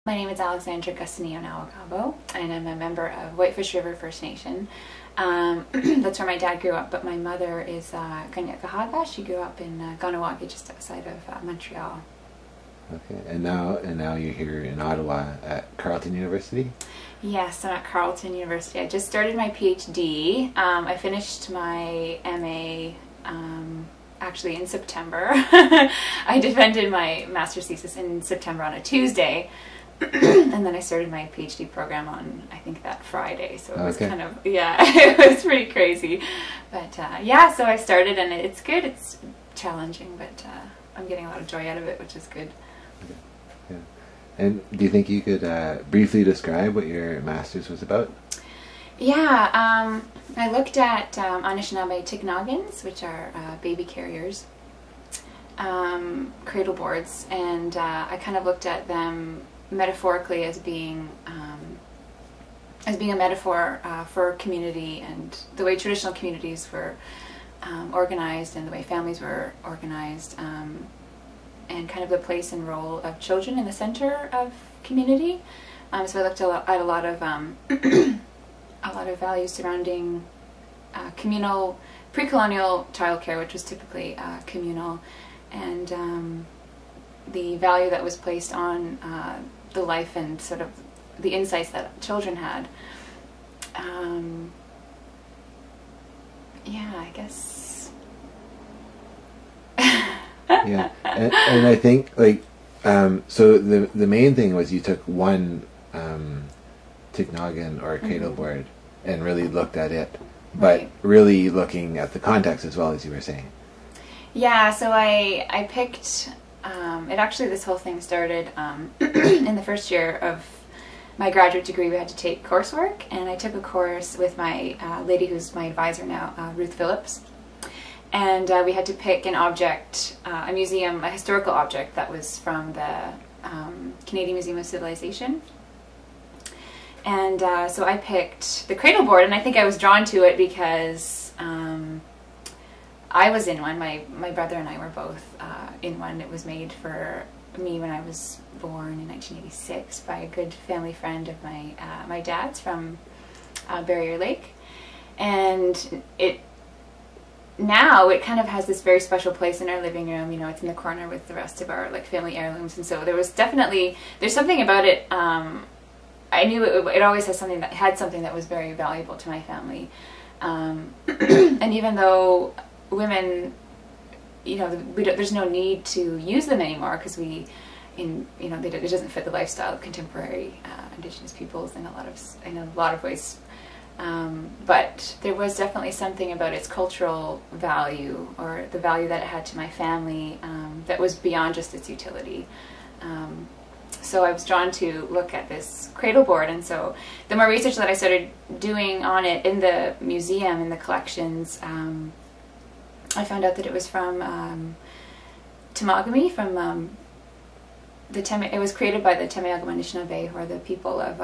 My name is Alexandra Kahsenniio Nahwegahbow, and I'm a member of Whitefish River First Nation. That's where my dad grew up, but my mother is Kanien'kehá:ka. She grew up in Kahnawake, just outside of Montreal. Okay, and now you're here in Ottawa at Carleton University? Yes, I'm at Carleton University. I just started my PhD. I finished my MA actually in September. I defended my master's thesis in September on a Tuesday. And then I started my PhD program on, I think, that Friday. So it was kind of, yeah, it was pretty crazy. But yeah, so I started, and it's good. It's challenging, but I'm getting a lot of joy out of it, which is good. Okay. Yeah. And do you think you could briefly describe what your master's was about? Yeah, I looked at Anishnabai Tikinaagans, which are baby carriers, Cradleboards, and I kind of looked at them metaphorically as being a metaphor for community and the way traditional communities were organized and the way families were organized, and kind of the place and role of children in the center of community. So I looked at a lot of values surrounding communal, pre-colonial childcare, which was typically communal, and the value that was placed on the life and sort of the insights that children had. Yeah, I guess. Yeah, and I think so the main thing was you took one Tikinaagan or Cradleboard and really looked at it, but really looking at the context as well, as you were saying. Yeah, so I picked, it actually, this whole thing started in the first year of my graduate degree. We had to take coursework, and I took a course with my lady who's my advisor now, Ruth Phillips, and we had to pick an object, a museum, a historical object that was from the Canadian Museum of Civilization. And so I picked the Cradleboard, and I think I was drawn to it because I was in one. My brother and I were both in one. It was made for me when I was born in 1986 by a good family friend of my dad's from Barrier Lake. And now it kind of has this very special place in our living room. You know, it's in the corner with the rest of our family heirlooms. And so there's something about it. I knew it always had something that was very valuable to my family. And even though women, you know, there's no need to use them anymore because it doesn't fit the lifestyle of contemporary Indigenous peoples in a lot of ways. But there was definitely something about its cultural value, or the value that it had to my family, that was beyond just its utility. So I was drawn to look at this Cradleboard, and so the more research that I started doing on it in the museum, in the collections, I found out that it was from Teme-Augama, from it was created by the Teme-Augama Anishnabai, who are the people of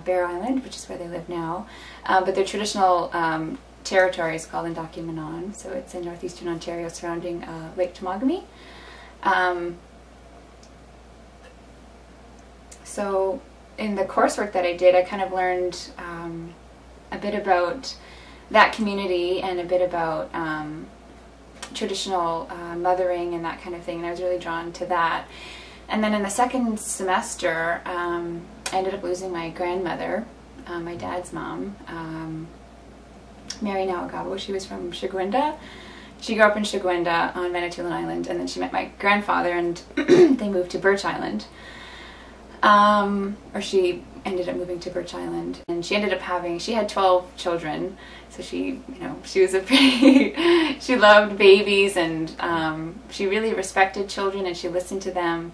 Bear Island, which is where they live now. But their traditional territory is called Menan, so it's in northeastern Ontario surrounding Lake Teme-Augama. So in the coursework that I did, I kind of learned a bit about that community and a bit about traditional mothering and that kind of thing, and I was really drawn to that. And then in the second semester, I ended up losing my grandmother, my dad's mom, Mary Nahwegahbow. She was from Shigwinda. She grew up in Shigwinda on Manitoulin Island, and then she met my grandfather, and they moved to Birch Island. Or she ended up moving to Birch Island, and she had 12 children, so she was she loved babies, and she really respected children, and she listened to them,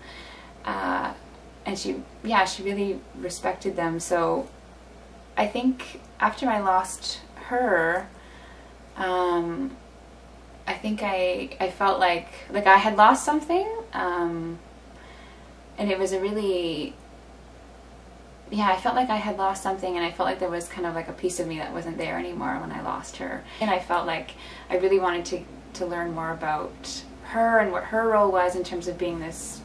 and she really respected them. So I think after I lost her, I think I felt like I had lost something, and it was I felt like I had lost something, and I felt like there was kind of like a piece of me that wasn't there anymore when I lost her. And I felt like I really wanted to learn more about her and what her role was in terms of being this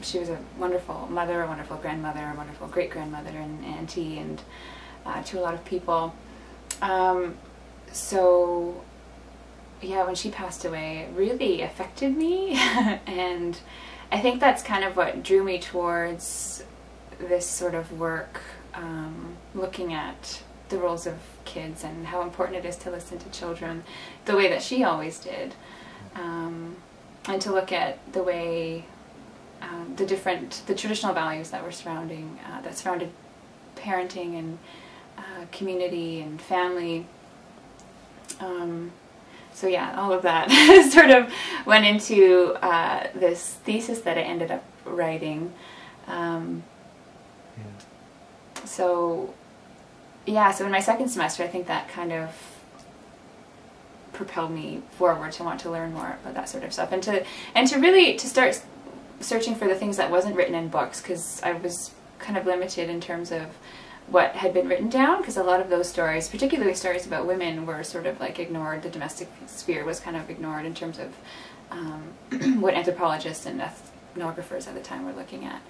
She was a wonderful mother, a wonderful grandmother, a wonderful great-grandmother and auntie, and to a lot of people. So yeah, when she passed away, it really affected me. And I think that's kind of what drew me towards this sort of work, looking at the roles of kids and how important it is to listen to children the way that she always did, and to look at the way the traditional values that were that surrounded parenting and community and family. So yeah, all of that sort of went into this thesis that I ended up writing. So yeah, so in my second semester, I think that kind of propelled me forward to want to learn more about that sort of stuff, and to really start searching for the things that wasn't written in books, because I was kind of limited in terms of what had been written down, because a lot of those stories, particularly stories about women, were sort of like ignored. The domestic sphere was kind of ignored in terms of what anthropologists and ethnographers at the time were looking at.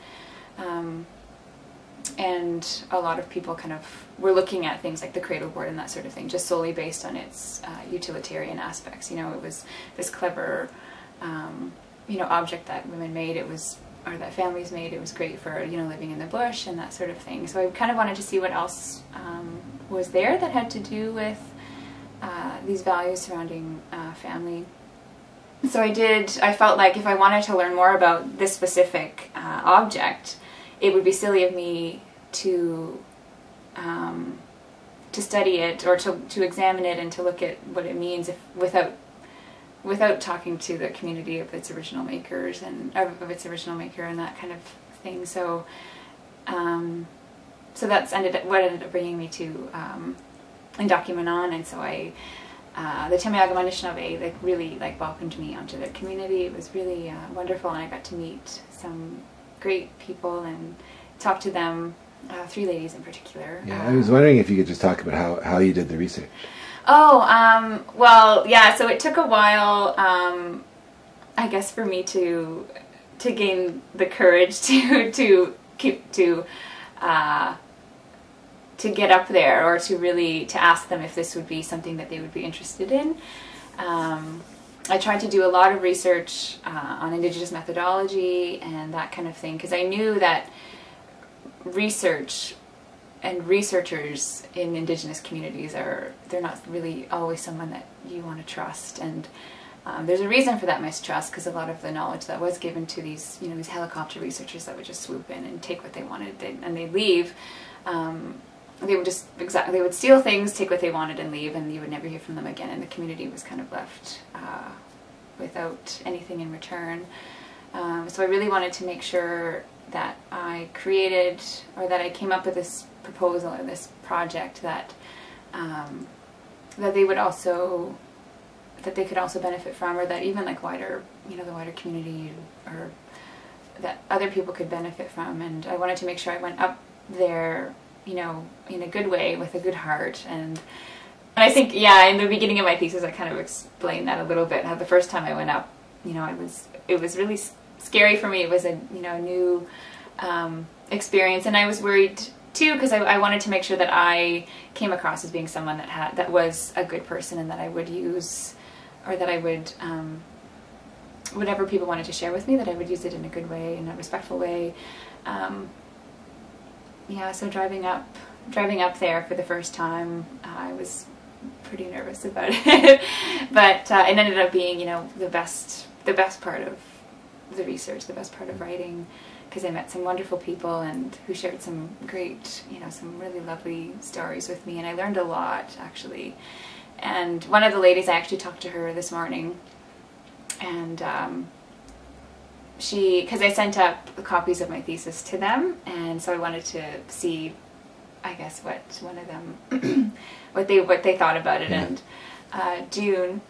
And a lot of people kind of were looking at things like the Cradleboard and that sort of thing, just solely based on its utilitarian aspects. You know, it was this clever, object that women made. It was, or that families made. It was great for, living in the bush and that sort of thing. So I kind of wanted to see what else was there that had to do with these values surrounding family. So I felt like if I wanted to learn more about this specific object, it would be silly of me to study it, or to examine it and to look at what it means without talking to the community of its original makers and of its original maker and that kind of thing. So so that's what ended up bringing me to Menan, and so the Teme-Augama Anishnabai really welcomed me onto their community. It was really wonderful, and I got to meet some great people and talk to them, 3 ladies in particular. Yeah, I was wondering if you could just talk about how you did the research. Oh, well, yeah, so it took a while, I guess, for me to gain the courage to get up there, or to ask them if this would be something that they would be interested in. I tried to do a lot of research on Indigenous methodology and that kind of thing, because I knew that research and researchers in Indigenous communities they're not really always someone that you want to trust, and there's a reason for that mistrust, because a lot of the knowledge that was given to these these helicopter researchers that would just swoop in and take what they wanted and they'd leave. They would steal things, take what they wanted, and leave, and you would never hear from them again, and the community was kind of left without anything in return. So I really wanted to make sure that I created, or that I came up with this proposal or this project that that they could also benefit from, or that even wider, the wider community, or that other people could benefit from. And I wanted to make sure I went up there, in a good way, with a good heart. And I think, yeah, in the beginning of my thesis, I kind of explained that a little bit. How the first time I went up, it was really scary for me. It was a new experience, and I was worried too, because I wanted to make sure that I came across as being someone that was a good person, and that I would use, or that I would whatever people wanted to share with me, that I would use it in a good way, in a respectful way. Yeah, so driving up there for the first time, I was pretty nervous about it, but it ended up being, the best part of the research, the best part of writing, because I met some wonderful people and who shared some great, some really lovely stories with me, and I learned a lot, actually. And one of the ladies, I actually talked to her this morning, and because I sent up copies of my thesis to them, and so I wanted to see, I guess, what one of them, what they thought about it. And June,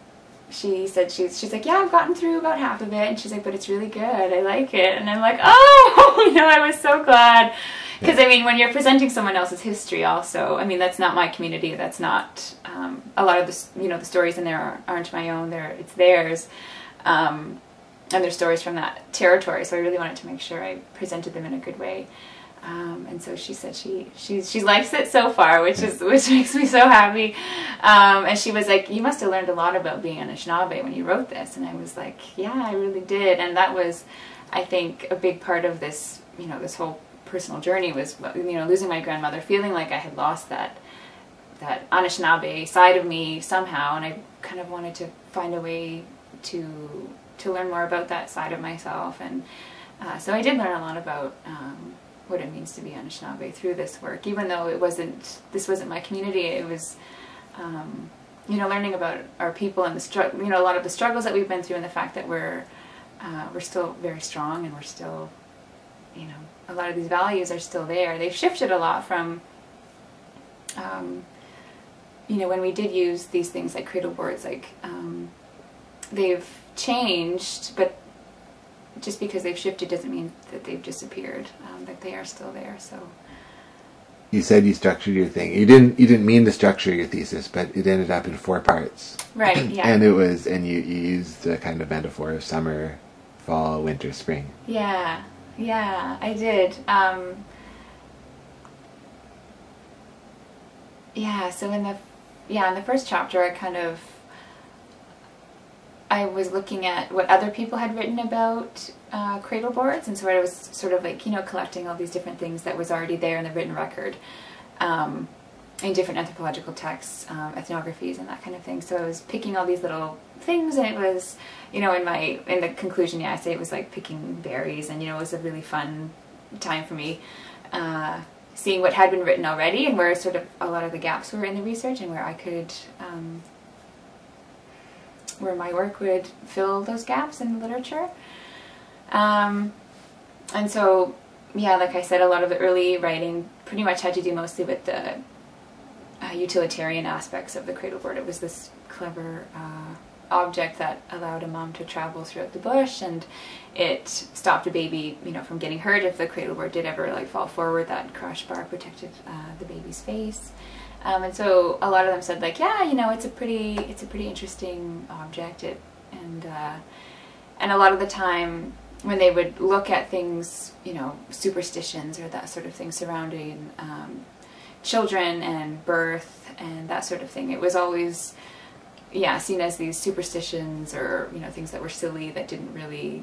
she said she's like, yeah, I've gotten through about half of it, and she's like, but it's really good, I like it. And I'm like, oh, I was so glad, because when you're presenting someone else's history, also, that's not my community, that's not a lot of the the stories in there aren't my own, it's theirs. their stories from that territory. So I really wanted to make sure I presented them in a good way. And so she said she likes it so far, which makes me so happy. And she was like, "You must have learned a lot about being Anishinaabe when you wrote this." And I was like, "Yeah, I really did." And that was, I think, a big part of this, this whole personal journey was, losing my grandmother, feeling like I had lost that Anishinaabe side of me somehow, and I kind of wanted to find a way to learn more about that side of myself. And so I did learn a lot about what it means to be Anishinaabe through this work, even though this wasn't my community. It was, learning about our people and a lot of the struggles that we've been through, and the fact that we're still very strong, and we're still, a lot of these values are still there. They've shifted a lot from, when we did use these things like Cradleboards, they've changed, but just because they've shifted doesn't mean that they've disappeared. That they are still there. So you said you structured your thing. You didn't mean to structure your thesis, but it ended up in 4 parts. Right. Yeah. And you used a kind of metaphor of summer, fall, winter, spring. Yeah. Yeah, I did. So in the first chapter, I was looking at what other people had written about Cradleboards, and so I was sort of collecting all these different things that was already there in the written record, in different anthropological texts, ethnographies, and that kind of thing. So I was picking all these little things, and it was, in the conclusion, I say it was like picking berries, and it was a really fun time for me, seeing what had been written already, and where sort of a lot of the gaps were in the research, and where I could, where my work would fill those gaps in the literature. And so, like I said, a lot of the early writing pretty much had to do mostly with the utilitarian aspects of the cradleboard. It was this clever object that allowed a mom to travel throughout the bush, and it stopped a baby, from getting hurt if the cradleboard did ever fall forward. That crash bar protected the baby's face. And so a lot of them said it's a pretty interesting object. And a lot of the time when they would look at things, superstitions or that sort of thing surrounding children and birth and that sort of thing, it was always seen as these superstitions or things that were silly, that didn't really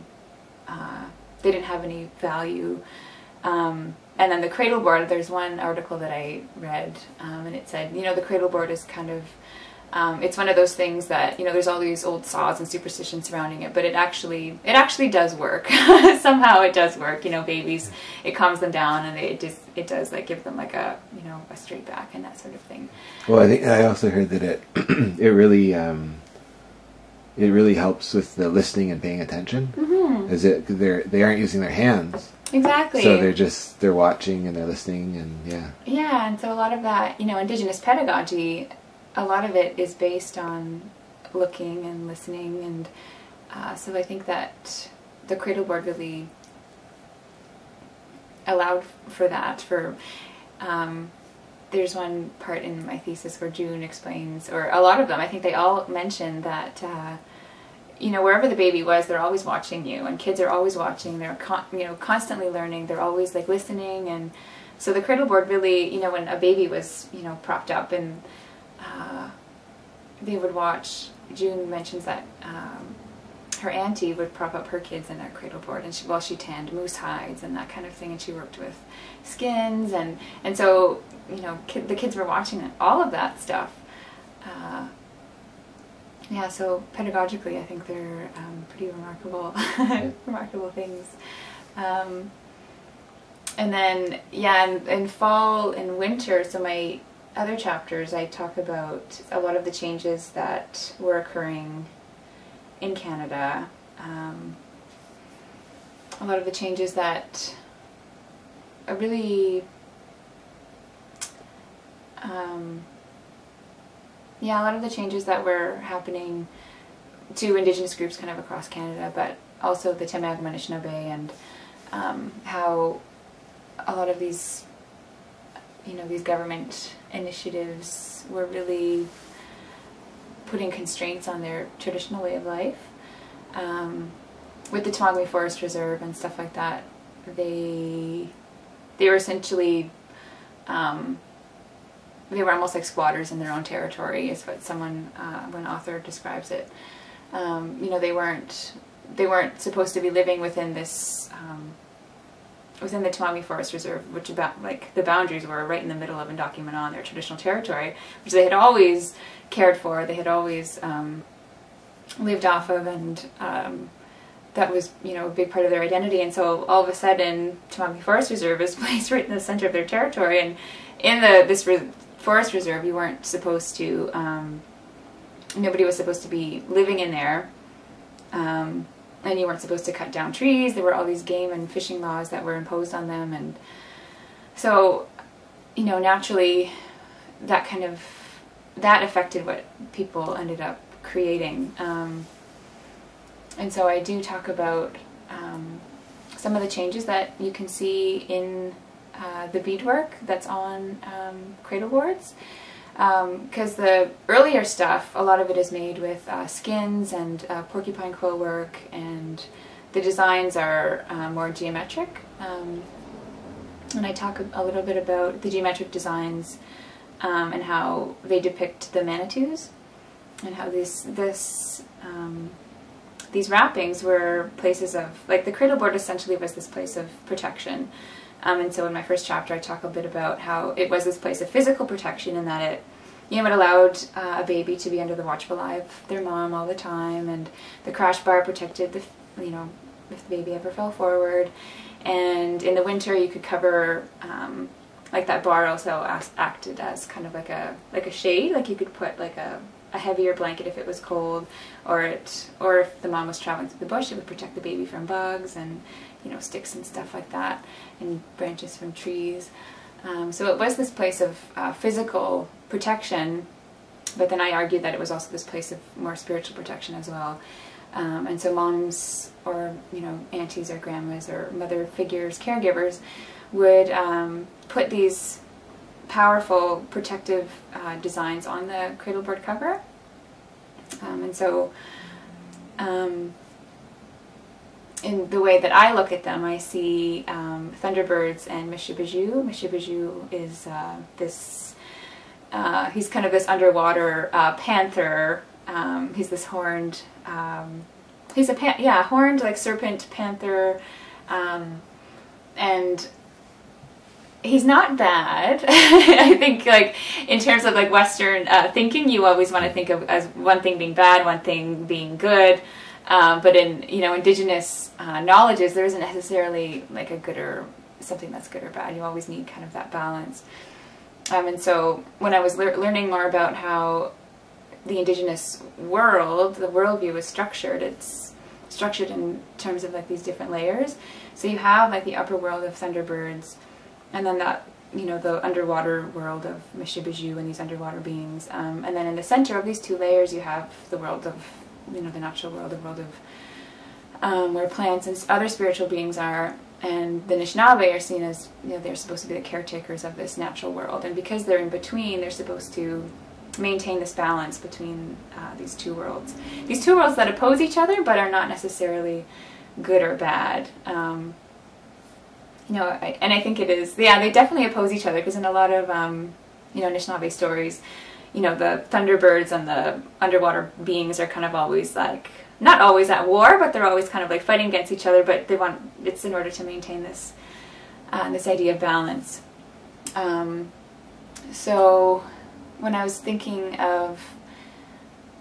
they didn't have any value. And then the cradleboard, there's one article that I read, and it said, the cradleboard is kind of, it's one of those things that, there's all these old saws and superstitions surrounding it, but it actually does work. Somehow it does work. Babies, it calms them down, and it does give them a straight back and that sort of thing. Well, I think I also heard that it really helps with the listening and paying attention. Mm-hmm. They aren't using their hands. Exactly. So they're watching and they're listening, and Yeah, and so a lot of that, Indigenous pedagogy, a lot of it is based on looking and listening, and so I think that the cradleboard really allowed for that. There's one part in my thesis where June explains, or a lot of them, I think they all mention that wherever the baby was, they're always watching you, and kids are always watching. They're constantly learning. They're always listening, and so the cradleboard really, when a baby was propped up, and they would watch. June mentions that her auntie would prop up her kids in that cradleboard, and she tanned moose hides and that kind of thing, and she worked with skins, and so the kids were watching all of that stuff. So pedagogically, I think they're pretty remarkable, remarkable things. And then, in fall and winter, so my other chapters, I talk about a lot of the changes that were occurring in Canada. A lot of the changes that are really... a lot of the changes that were happening to Indigenous groups kind of across Canada, but also the Teme-Augama Anishnabai, and how a lot of these, these government initiatives were really putting constraints on their traditional way of life. with the Teme-Augama Forest Reserve and stuff like that, they were essentially, they were almost like squatters in their own territory, is what one author describes it. You know, they weren't supposed to be living within this, within the Teme-Augama Forest Reserve, which like the boundaries were right in the middle of Untitled, their traditional territory, which they had always cared for, they had always lived off of, and that was, you know, a big part of their identity. And so all of a sudden, Teme-Augama Forest Reserve is placed right in the center of their territory, and in this forest reserve, you weren't supposed to, nobody was supposed to be living in there, and you weren't supposed to cut down trees. There were all these game and fishing laws that were imposed on them, and so, you know, naturally, that affected what people ended up creating. And so I do talk about some of the changes that you can see in the beadwork that's on Cradleboards, because the earlier stuff, a lot of it is made with skins and porcupine quill work, and the designs are more geometric. And I talk a little bit about the geometric designs and how they depict the manitous, and how these wrappings were places of, like, the cradleboard essentially was this place of protection. And so in my first chapter I talk a bit about how it was this place of physical protection, and that it, you know, it allowed a baby to be under the watchful eye of their mom all the time, and the crash bar protected the, you know, if the baby ever fell forward. And in the winter you could cover, like, that bar also acted as kind of like a shade, like you could put like a heavier blanket if it was cold, or if the mom was traveling through the bush, it would protect the baby from bugs and, you know, sticks and stuff like that, and branches from trees. So it was this place of physical protection, but then I argued that it was also this place of more spiritual protection as well. And so moms, or, you know, aunties or grandmas or mother figures, caregivers, would put these powerful protective designs on the cradleboard cover. And so in the way that I look at them, I see thunderbirds and Mishabiju. Mishabiju is he's kind of this underwater panther. He's this horned, he's a horned, like, serpent panther, and he's not bad. I think, like, in terms of, like, Western thinking, you always want to think of as one thing being bad, one thing being good. But in, you know, Indigenous knowledges, there isn't necessarily like a good or something that's good or bad. You always need kind of that balance. And so when I was learning more about how the Indigenous world, the worldview is structured, it's structured in terms of, like, these different layers. So you have, like, the upper world of thunderbirds, and then that, you know, the underwater world of Mishabiju and these underwater beings. And then in the center of these two layers you have the world of, you know, the natural world, the world of where plants and other spiritual beings are. And the Anishnabai are seen as, you know, they're supposed to be the caretakers of this natural world. And because they're in between, they're supposed to maintain this balance between these two worlds. These two worlds that oppose each other but are not necessarily good or bad. You know, and I think it is, yeah, they definitely oppose each other, because in a lot of, you know, Anishinaabe stories, you know, the thunderbirds and the underwater beings are kind of always, like, not always at war, but they're always kind of, like, fighting against each other, but they want, it's in order to maintain this, this idea of balance. So when I was thinking of,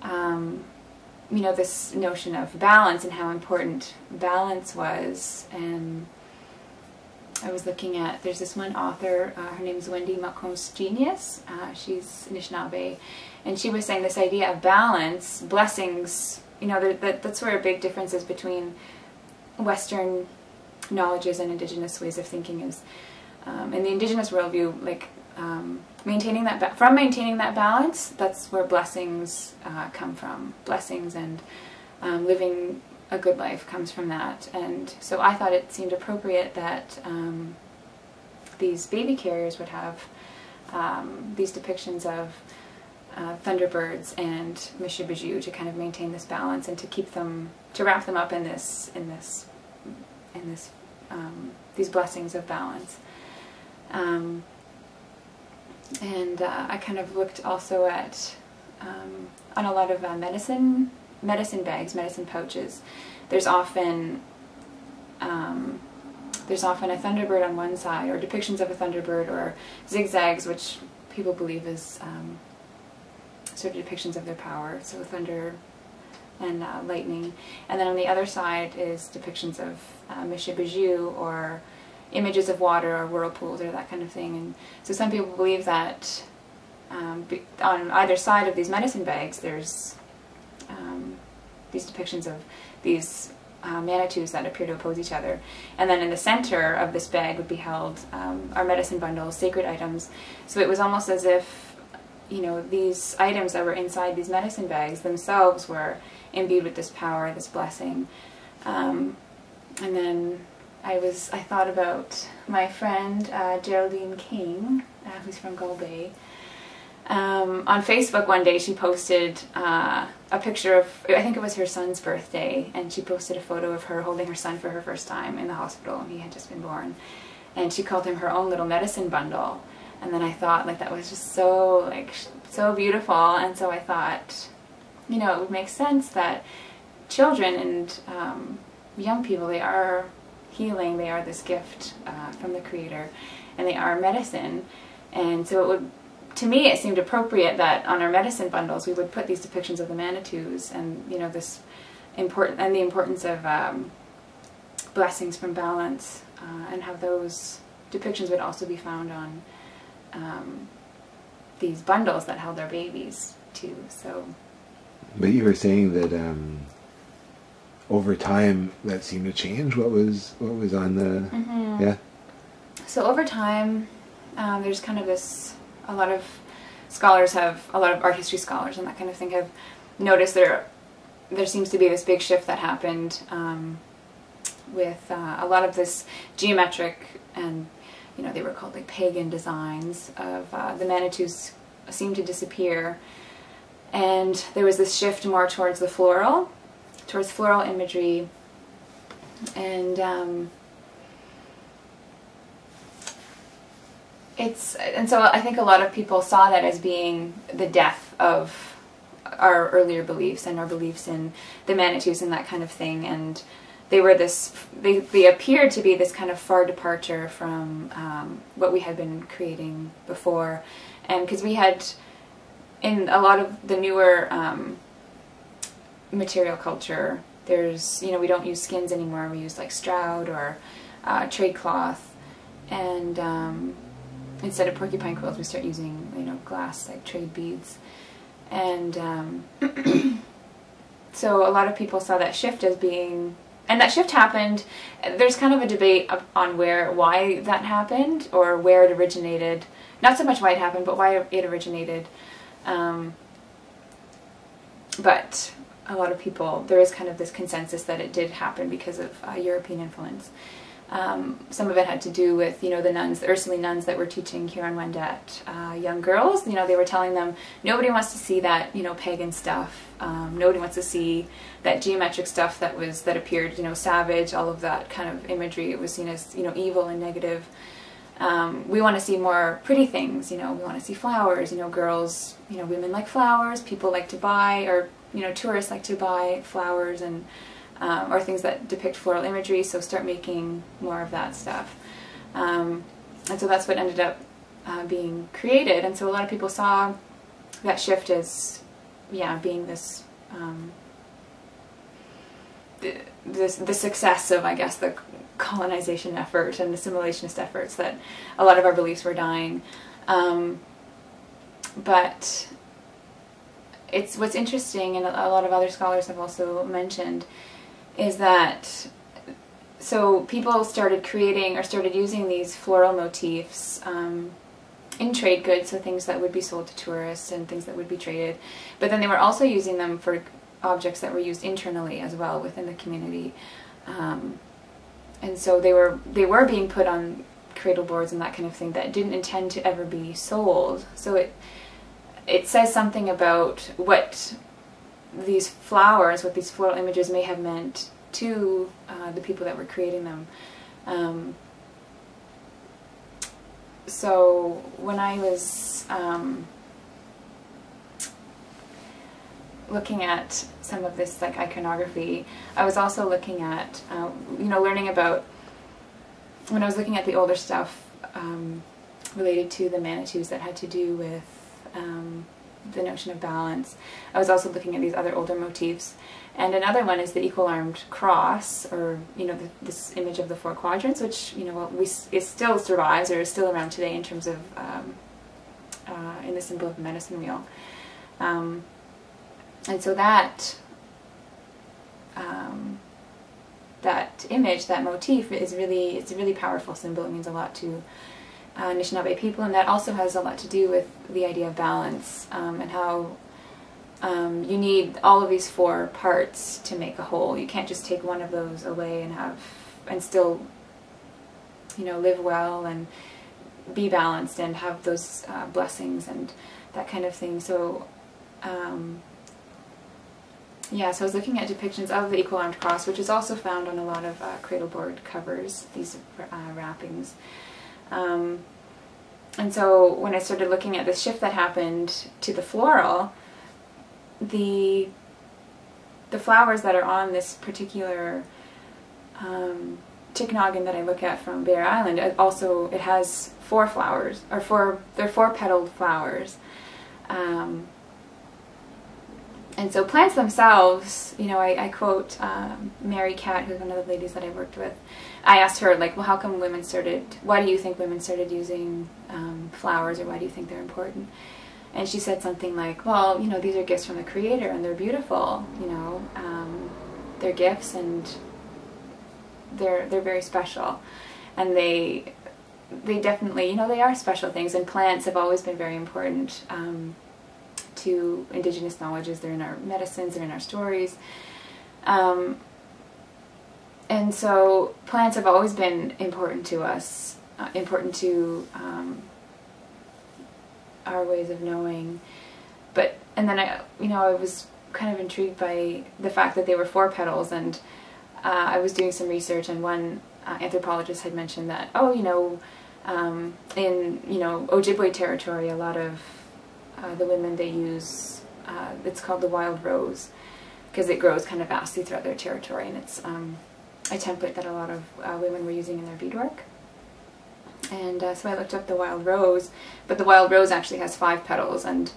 you know, this notion of balance and how important balance was, and I was looking at, there's this one author, her name's Wendy Macron's Genius, she's Anishinaabe, and she was saying this idea of balance, blessings, you know, that's where a big difference is between Western knowledges and Indigenous ways of thinking is, in the Indigenous worldview, like, maintaining that balance, that's where blessings come from. Blessings and living a good life comes from that. And so I thought it seemed appropriate that these baby carriers would have these depictions of thunderbirds and Mishabiju to kind of maintain this balance and to keep them, to wrap them up in these blessings of balance. And I kind of looked also at on a lot of medicine bags, medicine pouches. There's often a thunderbird on one side, or depictions of a thunderbird, or zigzags, which people believe is sort of depictions of their power, so thunder and lightning. And then on the other side is depictions of Mishabiju, or images of water, or whirlpools, or that kind of thing. And so some people believe that on either side of these medicine bags there's these depictions of these Manitous that appear to oppose each other. And then in the center of this bag would be held our medicine bundles, sacred items. So it was almost as if, you know, these items that were inside these medicine bags themselves were imbued with this power, this blessing. And then I thought about my friend Geraldine King, who's from Gull Bay. On Facebook one day she posted a picture of, I think it was her son's birthday, and she posted a photo of her holding her son for her first time in the hospital, and he had just been born. And she called him her own little medicine bundle. And then I thought, like, that was just so, like, so beautiful. And so I thought, you know, it would make sense that children and young people, they are healing, they are this gift from the Creator, and they are medicine. And so it would, to me, it seemed appropriate that on our medicine bundles we would put these depictions of the Manitous, and, you know, this the importance of blessings from balance, and how those depictions would also be found on these bundles that held our babies too. So, but you were saying that over time that seemed to change. What was on the yeah. So over time, there's kind of this. A lot of art history scholars and that kind of thing have noticed there seems to be this big shift that happened with a lot of this geometric, and, you know, they were called like pagan designs of the Manitous seemed to disappear, and there was this shift more towards the floral imagery, and so I think a lot of people saw that as being the death of our earlier beliefs and our beliefs in the Manitous and that kind of thing, and they were they appeared to be this kind of far departure from what we had been creating before. And because we had, in a lot of the newer material culture, there's, you know, we don't use skins anymore, we use like Stroud or trade cloth, and instead of porcupine quills, we start using, you know, glass, like trade beads. And so a lot of people saw that shift as being, and that shift happened. There's kind of a debate on why that happened, or where it originated. Not so much why it happened, but why it originated. But a lot of people, there is kind of this consensus that it did happen because of European influence. Some of it had to do with, you know, the nuns, the Ursuline nuns that were teaching Huron-Wendat young girls. You know, they were telling them, nobody wants to see that, you know, pagan stuff. Nobody wants to see that geometric stuff that appeared, you know, savage, all of that kind of imagery. It was seen as, you know, evil and negative. We want to see more pretty things, you know, we want to see flowers, you know, girls, you know, women like flowers, people like to buy, or, you know, tourists like to buy flowers, and or things that depict floral imagery, so start making more of that stuff. And so that's what ended up being created, and so a lot of people saw that shift as, yeah, being this, the success of, I guess, the colonization effort and assimilationist efforts, that a lot of our beliefs were dying. But it's what's interesting, and a lot of other scholars have also mentioned, is that so people started creating or started using these floral motifs in trade goods, so things that would be sold to tourists and things that would be traded, but then they were also using them for objects that were used internally as well within the community, and so they were being put on cradleboards and that kind of thing that didn't intend to ever be sold. So it says something about what these flowers, what these floral images may have meant to the people that were creating them. So when I was looking at some of this like iconography, I was also looking at, learning about, when I was looking at the older stuff related to the Manitous that had to do with the notion of balance, I was also looking at these other older motifs. And another one is the equal-armed cross, or this image of the four quadrants, which it still survives, or is still around today in terms of in the symbol of the medicine wheel. And so that image, that motif, it's a really powerful symbol. It means a lot to Anishinaabe people, and that also has a lot to do with the idea of balance, and how you need all of these four parts to make a whole. You can't just take one of those away and still live well and be balanced and have those blessings and that kind of thing. So so I was looking at depictions of the equal-armed cross, which is also found on a lot of Cradleboard covers, these wrappings. And so when I started looking at the shift that happened to the floral, the flowers that are on this particular Tikinaagan that I look at from Bear Island, it has four flowers, or they're four-petaled flowers. And so plants themselves, I quote Mary Cat, who's one of the ladies that I worked with. I asked her, like, well, why do you think women started using flowers, or why do you think they're important? And she said something like, well, these are gifts from the Creator, and they're beautiful, they're gifts, and they're very special. And they definitely, they are special things, and plants have always been very important to Indigenous knowledges. They're in our medicines, they're in our stories. And so plants have always been important to us, important to our ways of knowing. And then I was kind of intrigued by the fact that they were four petals, and I was doing some research, and one anthropologist had mentioned that, in Ojibwe territory, a lot of the women, they use, it's called the wild rose, because it grows kind of vastly throughout their territory, and it's a template that a lot of women were using in their beadwork. And so I looked up the wild rose, but the wild rose actually has 5 petals, and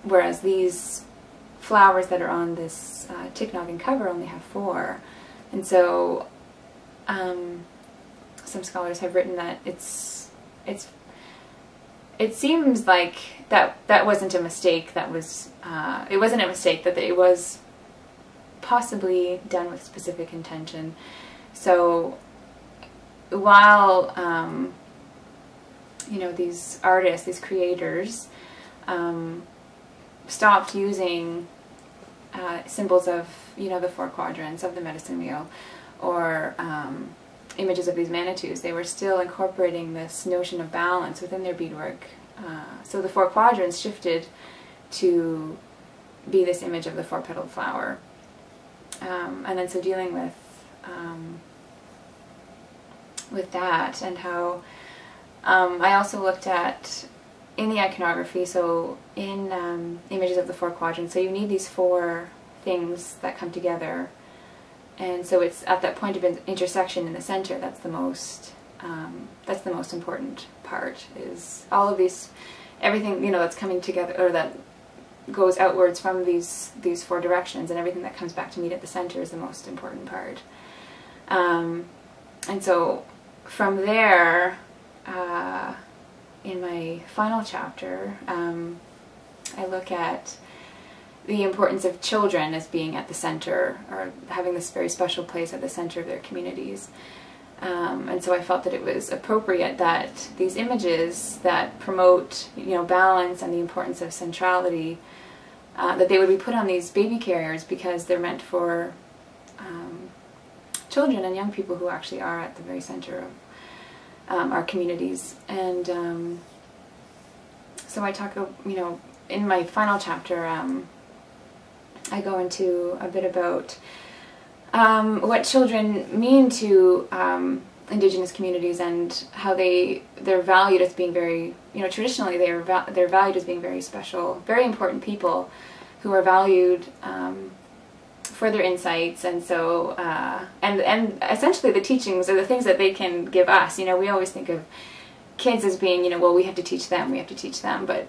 whereas these flowers that are on this Tikinaagan cover only have 4. And so some scholars have written that it seems like that wasn't a mistake. It wasn't a mistake, that it was possibly done with specific intention. So while these artists, these creators, stopped using symbols of the 4 quadrants of the medicine wheel, or images of these Manitous, they were still incorporating this notion of balance within their beadwork. So the 4 quadrants shifted to be this image of the 4-petaled flower. And then so dealing with that, and how I also looked at in the iconography, so in images of the 4 quadrants, so you need these 4 things that come together. And so it's at that point of intersection in the center that's the most important part, is all of these, everything that's coming together, or that goes outwards from these 4 directions, and everything that comes back to meet at the center is the most important part. And so from there, in my final chapter, I look at the importance of children as being at the center, or having this very special place at the center of their communities. And so I felt that it was appropriate that these images that promote, balance and the importance of centrality, that they would be put on these baby carriers, because they're meant for children and young people who actually are at the very center of our communities. And so so I talk, in my final chapter, I go into a bit about what children mean to Indigenous communities and how they're valued as being very, traditionally they're valued as being very special, very important people who are valued for their insights, and so and essentially the teachings are the things that they can give us. We always think of kids as being, well, we have to teach them, but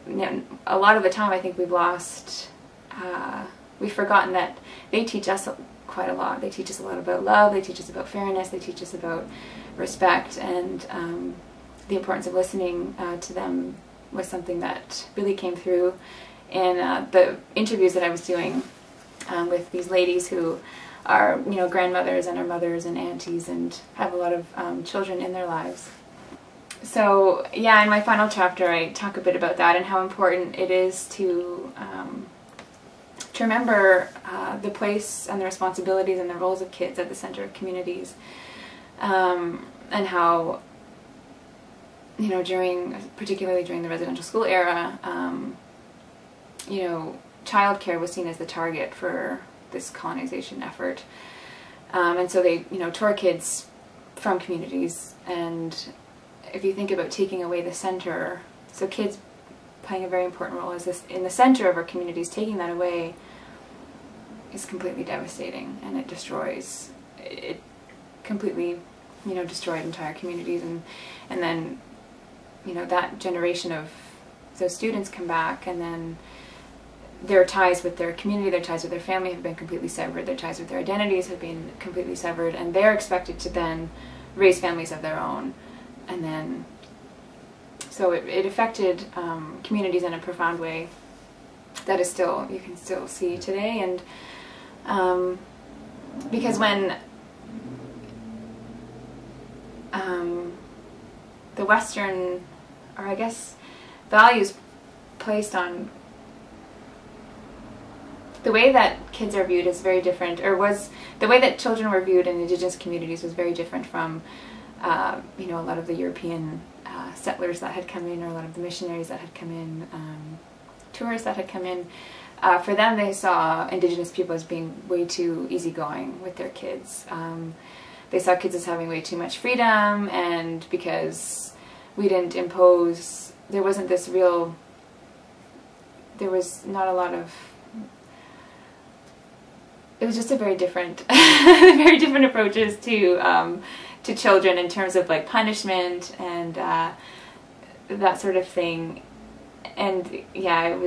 a lot of the time I think we've forgotten that they teach us quite a lot. They teach us a lot about love, they teach us about fairness, they teach us about respect, and the importance of listening to them was something that really came through in the interviews that I was doing with these ladies who are, grandmothers and are mothers and aunties and have a lot of children in their lives. So yeah, in my final chapter I talk a bit about that and how important it is to remember the place and the responsibilities and the roles of kids at the center of communities, and how, particularly during the residential school era, childcare was seen as the target for this colonization effort, and so they, tore kids from communities. And if you think about taking away the center, so kids playing a very important role as this in the center of our communities, taking that away is completely devastating, and it completely destroyed entire communities, and then that generation of those students come back, and then their ties with their community, their ties with their family have been completely severed, their ties with their identities have been completely severed, and they're expected to then raise families of their own. And then, so it affected communities in a profound way that is you can still see today. And because when the Western, or I guess values placed on the way that kids are viewed is very different, or was the way that children were viewed in Indigenous communities was very different from a lot of the European settlers that had come in, or a lot of the missionaries that had come in, tourists that had come in. For them, they saw Indigenous people as being way too easygoing with their kids. They saw kids as having way too much freedom, and because we didn't impose, there was not a lot of, it was just a very different, very different approaches to children in terms of like punishment and that sort of thing. And yeah,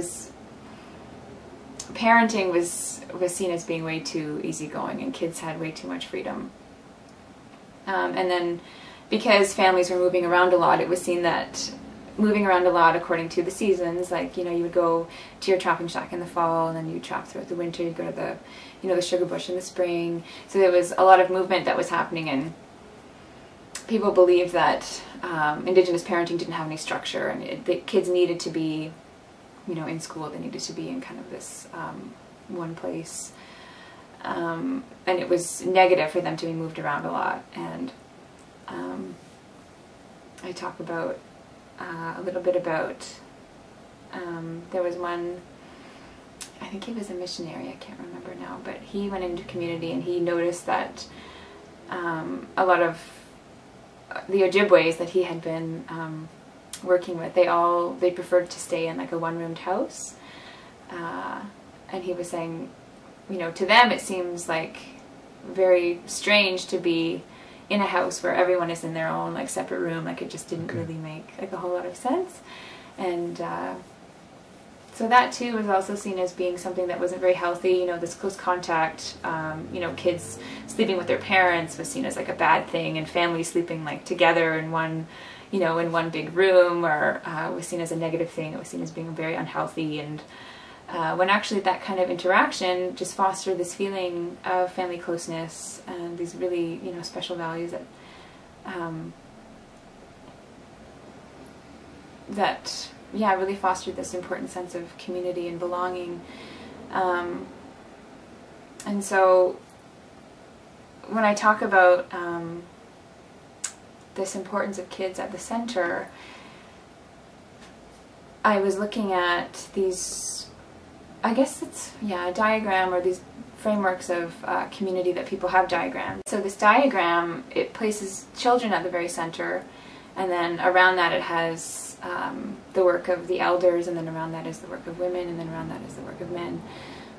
parenting was seen as being way too easygoing, and kids had way too much freedom. And then because families were moving around a lot, it was seen that moving around a lot according to the seasons, like, you would go to your trapping shack in the fall, and then you'd trap throughout the winter, you'd go to the, the sugar bush in the spring. So there was a lot of movement that was happening, and people believed that Indigenous parenting didn't have any structure, and the kids needed to be, in school, they needed to be in kind of this one place. And it was negative for them to be moved around a lot. And I talk about a little bit about, there was one, I think he was a missionary, I can't remember now, but he went into community and he noticed that a lot of the Ojibways that he had been working with, they preferred to stay in like a one-roomed house. And he was saying, to them it seems like very strange to be in a house where everyone is in their own like separate room. Like, it just didn't really make like a whole lot of sense. And so that too was also seen as being something that wasn't very healthy. This close contact, kids sleeping with their parents was seen as like a bad thing, and families sleeping like together in one, in one big room, or was seen as a negative thing. It was seen as being very unhealthy. And when actually that kind of interaction just fostered this feeling of family closeness and these really, special values that really fostered this important sense of community and belonging. And so when I talk about this importance of kids at the center, I was looking at these, I guess it's, yeah, a diagram, or these frameworks of community that people have diagrammed. So this diagram, it places children at the very center, and then around that it has the work of the elders, and then around that is the work of women, and then around that is the work of men.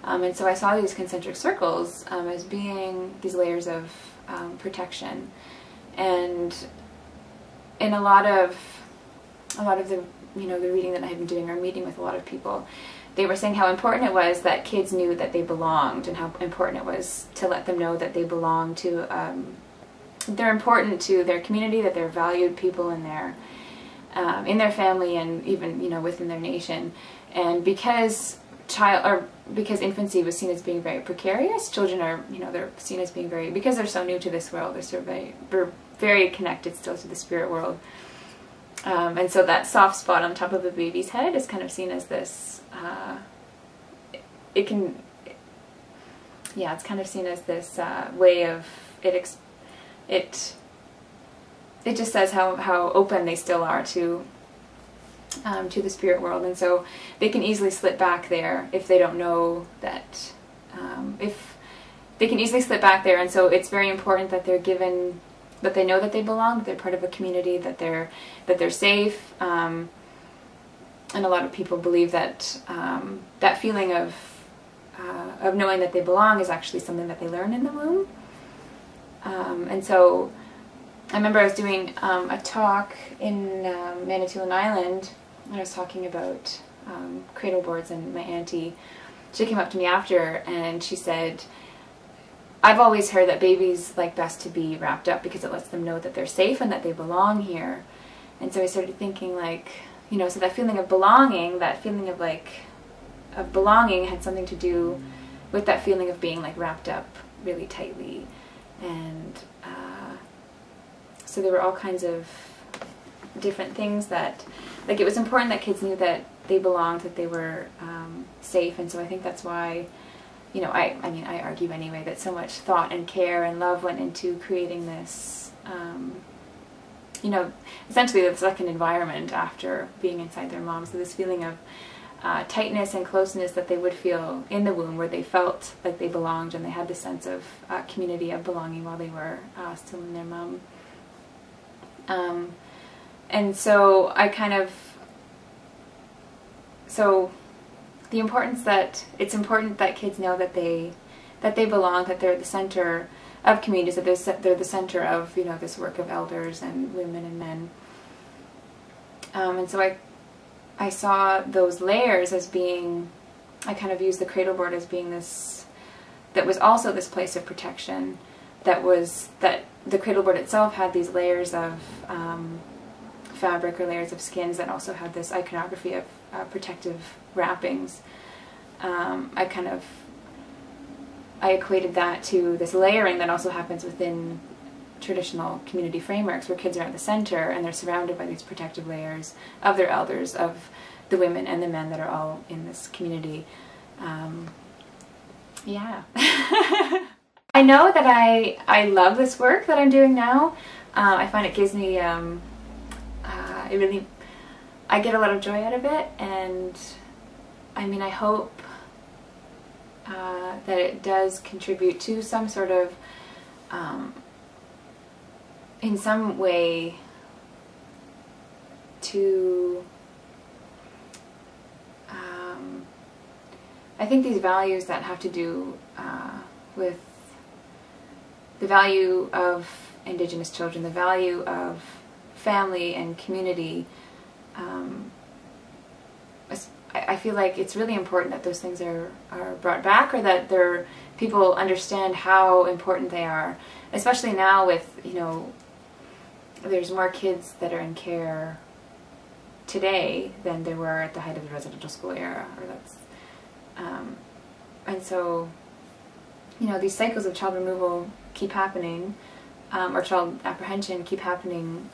And so I saw these concentric circles as being these layers of protection. And in a lot of the, you know, the reading that I had been doing, or meeting with a lot of people, they were saying how important it was that kids knew that they belonged, and how important it was to let them know that they belong to, they're important to their community, that they're valued people in their family, and even, you know, within their nation. And because infancy was seen as being very precarious, children are, you know, they're seen as being very, because they're so new to this world, they're very connected still to the spirit world. And so that soft spot on top of a baby's head is kind of seen as this, it's kind of seen as this way of, it just says how open they still are to the spirit world. And so they can easily slip back there if they don't know that, if they can easily slip back there. And so it's very important that they're given, that they know that they belong, that they're part of a community, that they're safe. And a lot of people believe that that feeling of knowing that they belong is actually something that they learn in the womb. And so I remember I was doing a talk in Manitoulin Island, and I was talking about Cradleboards, and my auntie, she came up to me after, and she said, I've always heard that babies like best to be wrapped up because it lets them know that they're safe and that they belong here. And so I started thinking, like, you know, so that feeling of belonging, that feeling of belonging had something to do with that feeling of being like wrapped up really tightly. And so there were all kinds of different things that, like, it was important that kids knew that they belonged, that they were safe. And so I think that's why, you know, I mean, I argue anyway that so much thought and care and love went into creating this, you know, essentially the second environment after being inside their mom. So this feeling of tightness and closeness that they would feel in the womb, where they felt like they belonged, and they had this sense of community, of belonging while they were still in their mom. And so I kind of, so the importance that, it's important that kids know that they belong, that they're the center of communities, that they're the center of, you know, this work of elders and women and men. And so I saw those layers as being, I kind of used the cradleboard as being this, that was also this place of protection, that the cradleboard itself had these layers of fabric, or layers of skins, that also had this iconography of protective wrappings. I equated that to this layering that also happens within traditional community frameworks, where kids are at the center and they're surrounded by these protective layers of their elders, of the women and the men that are all in this community. Yeah. I know that I love this work that I'm doing now. I find it gives me, I get a lot of joy out of it, and I mean, I hope that it does contribute to some sort of, in some way, to, I think these values that have to do with the value of Indigenous children, the value of family and community, I feel like it's really important that those things are brought back, or that people understand how important they are, especially now with, you know, there's more kids that are in care today than there were at the height of the residential school era, or that's, and so, you know, these cycles of child removal keep happening, or child apprehension keep happening,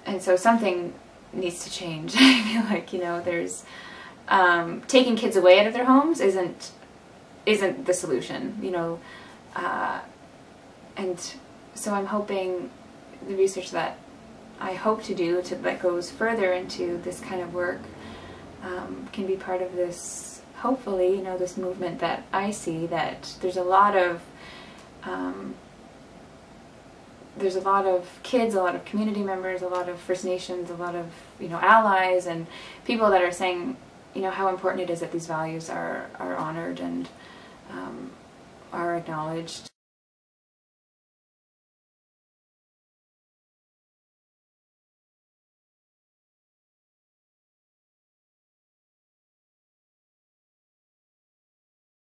and so something needs to change. I feel like, you know, there's, taking kids away out of their homes isn't the solution, you know, and so I'm hoping the research that I hope to do that goes further into this kind of work can be part of this, hopefully, you know, this movement that I see, that there's a lot of kids, a lot of community members, a lot of First Nations, a lot of, you know, allies and people that are saying, you know, how important it is that these values are honored and are acknowledged.